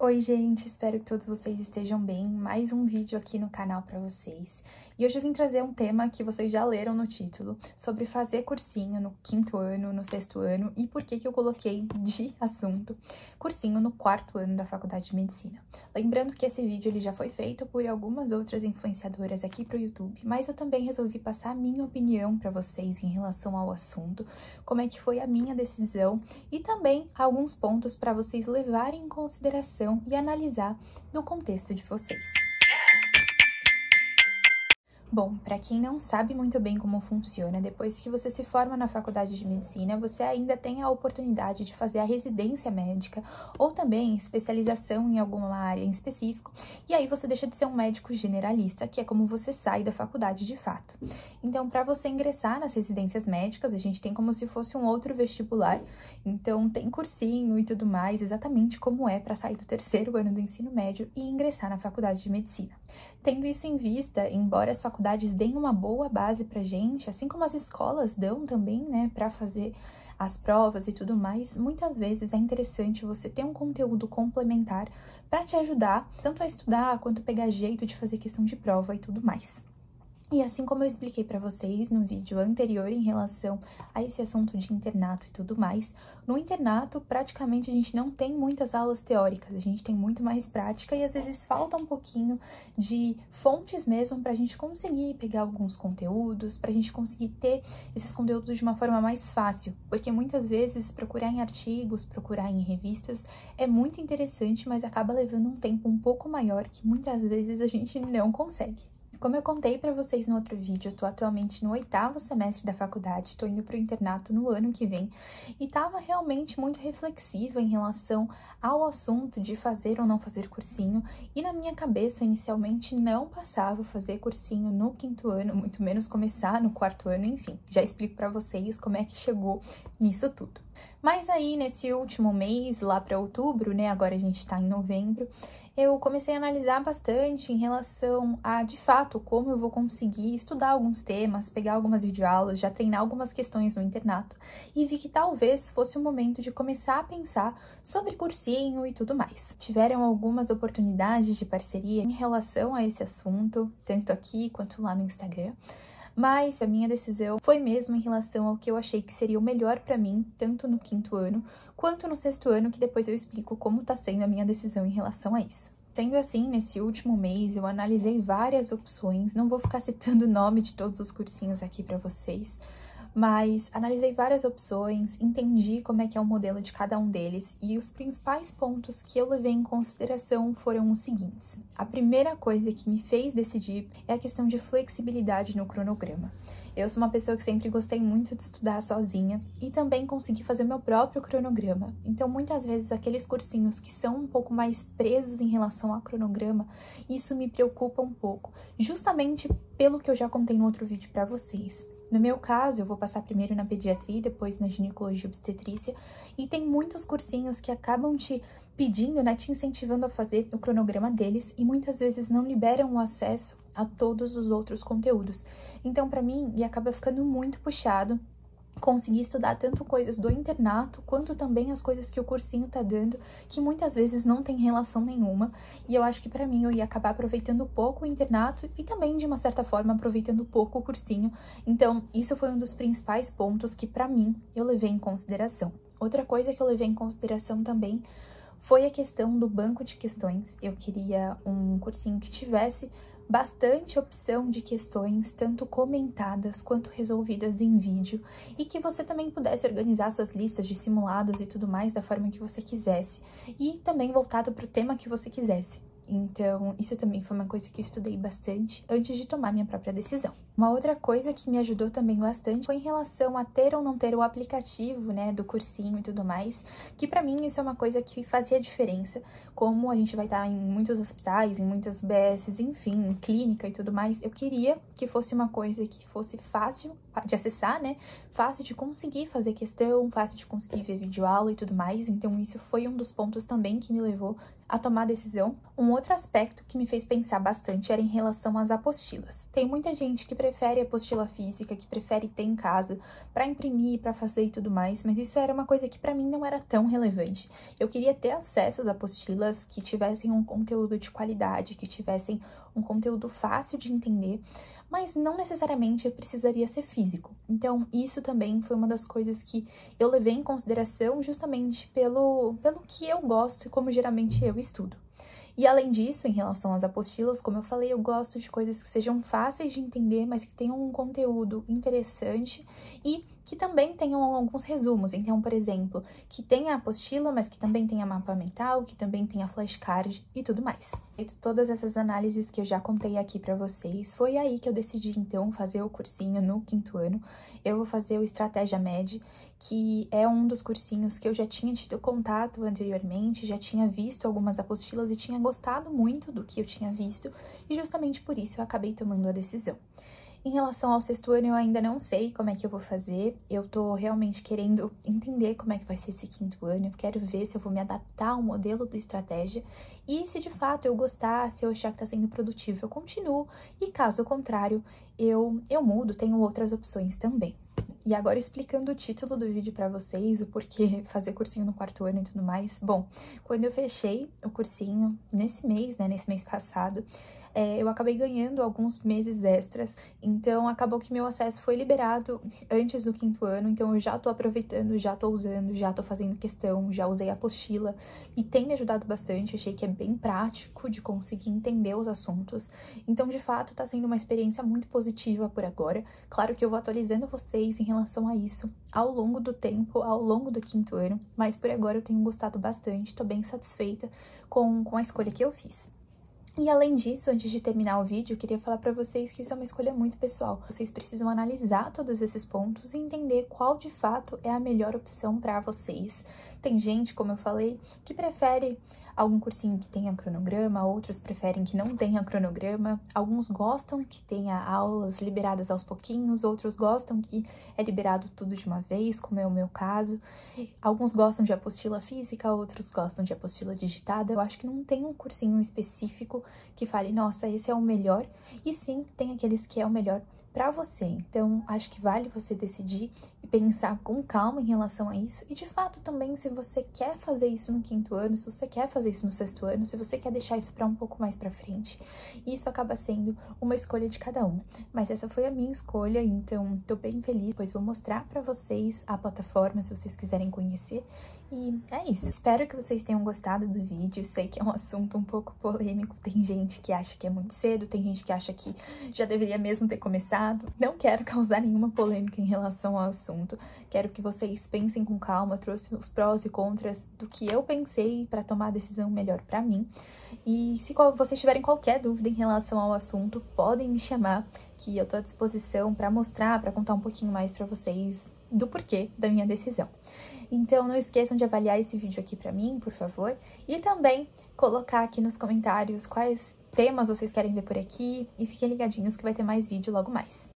Oi, gente, espero que todos vocês estejam bem. Mais um vídeo aqui no canal para vocês. E hoje eu vim trazer um tema que vocês já leram no título, sobre fazer cursinho no 5º ano, no 6º ano e por que eu coloquei de assunto cursinho no 4º ano da Faculdade de Medicina. Lembrando que esse vídeo ele já foi feito por algumas outras influenciadoras aqui pro YouTube, mas eu também resolvi passar a minha opinião para vocês em relação ao assunto, como é que foi a minha decisão e também alguns pontos para vocês levarem em consideração e analisar no contexto de vocês. Bom, para quem não sabe muito bem como funciona, depois que você se forma na faculdade de medicina, você ainda tem a oportunidade de fazer a residência médica ou também especialização em alguma área em específico, e aí você deixa de ser um médico generalista, que é como você sai da faculdade de fato. Então, para você ingressar nas residências médicas, a gente tem como se fosse um outro vestibular, então tem cursinho e tudo mais, exatamente como é para sair do 3º ano do ensino médio e ingressar na faculdade de medicina. Tendo isso em vista, embora as faculdades deem uma boa base pra gente, assim como as escolas dão também, né, para fazer as provas e tudo mais, muitas vezes é interessante você ter um conteúdo complementar para te ajudar tanto a estudar quanto pegar jeito de fazer questão de prova e tudo mais. E assim como eu expliquei para vocês no vídeo anterior em relação a esse assunto de internato e tudo mais, no internato praticamente a gente não tem muitas aulas teóricas, a gente tem muito mais prática e às vezes falta um pouquinho de fontes mesmo para a gente conseguir pegar alguns conteúdos, para a gente conseguir ter esses conteúdos de uma forma mais fácil, porque muitas vezes procurar em artigos, procurar em revistas é muito interessante, mas acaba levando um tempo um pouco maior que muitas vezes a gente não consegue. Como eu contei para vocês no outro vídeo, eu tô atualmente no 8º semestre da faculdade, tô indo pro internato no ano que vem, e tava realmente muito reflexiva em relação ao assunto de fazer ou não fazer cursinho, e na minha cabeça, inicialmente, não passava fazer cursinho no 5º ano, muito menos começar no 4º ano, enfim, já explico para vocês como é que chegou nisso tudo. Mas aí, nesse último mês, lá para outubro, né, agora a gente tá em novembro, eu comecei a analisar bastante em relação a, de fato, como eu vou conseguir estudar alguns temas, pegar algumas videoaulas, já treinar algumas questões no internato, e vi que talvez fosse o momento de começar a pensar sobre cursinho e tudo mais. Tiveram algumas oportunidades de parceria em relação a esse assunto, tanto aqui quanto lá no Instagram, mas a minha decisão foi mesmo em relação ao que eu achei que seria o melhor para mim, tanto no 5º ano quanto no 6º ano, que depois eu explico como tá sendo a minha decisão em relação a isso. Sendo assim, nesse último mês eu analisei várias opções, não vou ficar citando o nome de todos os cursinhos aqui para vocês, mas analisei várias opções, entendi como é que é o modelo de cada um deles e os principais pontos que eu levei em consideração foram os seguintes. A primeira coisa que me fez decidir é a questão de flexibilidade no cronograma. Eu sou uma pessoa que sempre gostei muito de estudar sozinha e também consegui fazer meu próprio cronograma. Então, muitas vezes, aqueles cursinhos que são um pouco mais presos em relação ao cronograma, isso me preocupa um pouco, justamente pelo que eu já contei no outro vídeo para vocês. No meu caso, eu vou passar primeiro na pediatria e depois na ginecologia e obstetrícia, e tem muitos cursinhos que acabam te pedindo, né, te incentivando a fazer o cronograma deles e muitas vezes não liberam o acesso a todos os outros conteúdos. Então, para mim, e acaba ficando muito puxado conseguir estudar tanto coisas do internato, quanto também as coisas que o cursinho tá dando, que muitas vezes não tem relação nenhuma, e eu acho que pra mim eu ia acabar aproveitando pouco o internato e também, de uma certa forma, aproveitando pouco o cursinho. Então, isso foi um dos principais pontos que, pra mim, eu levei em consideração. Outra coisa que eu levei em consideração também foi a questão do banco de questões. Eu queria um cursinho que tivesse bastante opção de questões, tanto comentadas quanto resolvidas em vídeo, e que você também pudesse organizar suas listas de simulados e tudo mais da forma que você quisesse, e também voltado para o tema que você quisesse. Então, isso também foi uma coisa que eu estudei bastante antes de tomar minha própria decisão. Uma outra coisa que me ajudou também bastante foi em relação a ter ou não ter o aplicativo, né, do cursinho e tudo mais, que pra mim isso é uma coisa que fazia diferença, como a gente vai estar em muitos hospitais, em muitas UBSs, enfim, em clínica e tudo mais, eu queria que fosse uma coisa que fosse fácil de acessar, né, fácil de conseguir fazer questão, fácil de conseguir ver videoaula e tudo mais, então isso foi um dos pontos também que me levou a tomar a decisão. Um outro aspecto que me fez pensar bastante era em relação às apostilas. Tem muita gente que prefere apostila física, que prefere ter em casa para imprimir, para fazer e tudo mais, mas isso era uma coisa que para mim não era tão relevante. Eu queria ter acesso às apostilas que tivessem um conteúdo de qualidade, que tivessem um conteúdo fácil de entender, mas não necessariamente precisaria ser físico. Então, isso também foi uma das coisas que eu levei em consideração justamente pelo que eu gosto e como geralmente eu estudo. E além disso, em relação às apostilas, como eu falei, eu gosto de coisas que sejam fáceis de entender, mas que tenham um conteúdo interessante e que também tenham alguns resumos. Então, por exemplo, que tenha a apostila, mas que também tenha mapa mental, que também tenha flashcard e tudo mais. Feito todas essas análises que eu já contei aqui pra vocês, foi aí que eu decidi, então, fazer o cursinho no 5º ano. Eu vou fazer o Estratégia Med, que é um dos cursinhos que eu já tinha tido contato anteriormente, já tinha visto algumas apostilas e tinha gostado muito do que eu tinha visto, e justamente por isso eu acabei tomando a decisão. Em relação ao 6º ano, eu ainda não sei como é que eu vou fazer, eu tô realmente querendo entender como é que vai ser esse 5º ano, eu quero ver se eu vou me adaptar ao modelo do Estratégia, e se de fato eu gostar, se eu achar que tá sendo produtivo, eu continuo, e caso contrário, eu mudo, tenho outras opções também. E agora explicando o título do vídeo pra vocês, o porquê fazer cursinho no 4º ano e tudo mais. Bom, quando eu fechei o cursinho, nesse mês passado, eu acabei ganhando alguns meses extras, então acabou que meu acesso foi liberado antes do 5º ano, então eu já tô aproveitando, já tô usando, já tô fazendo questão, já usei a apostila e tem me ajudado bastante, achei que é bem prático de conseguir entender os assuntos, então de fato tá sendo uma experiência muito positiva por agora. Claro que eu vou atualizando vocês em relação a isso ao longo do tempo, ao longo do 5º ano, mas por agora eu tenho gostado bastante, tô bem satisfeita com a escolha que eu fiz. E além disso, antes de terminar o vídeo, eu queria falar pra vocês que isso é uma escolha muito pessoal. Vocês precisam analisar todos esses pontos e entender qual de fato é a melhor opção pra vocês. Tem gente, como eu falei, que prefere algum cursinho que tenha cronograma, outros preferem que não tenha cronograma, alguns gostam que tenha aulas liberadas aos pouquinhos, outros gostam que é liberado tudo de uma vez, como é o meu caso. Alguns gostam de apostila física, outros gostam de apostila digitada. Eu acho que não tem um cursinho específico que fale, nossa, esse é o melhor, e sim, tem aqueles que é o melhor pra você. Então, acho que vale você decidir e pensar com calma em relação a isso. E, de fato, também, se você quer fazer isso no 5º ano, se você quer fazer isso no 6º ano, se você quer deixar isso pra um pouco mais pra frente, isso acaba sendo uma escolha de cada um. Mas essa foi a minha escolha, então tô bem feliz, pois vou mostrar pra vocês a plataforma, se vocês quiserem conhecer. E é isso. Espero que vocês tenham gostado do vídeo. Sei que é um assunto um pouco polêmico. Tem gente que acha que é muito cedo, tem gente que acha que já deveria mesmo ter começado. Não quero causar nenhuma polêmica em relação ao assunto. Quero que vocês pensem com calma. Trouxe os prós e contras do que eu pensei para tomar a decisão melhor para mim. E se vocês tiverem qualquer dúvida em relação ao assunto, podem me chamar, que eu tô à disposição para mostrar, para contar um pouquinho mais para vocês do porquê da minha decisão. Então, não esqueçam de avaliar esse vídeo aqui pra mim, por favor. E também colocar aqui nos comentários quais temas vocês querem ver por aqui. E fiquem ligadinhos que vai ter mais vídeo logo mais.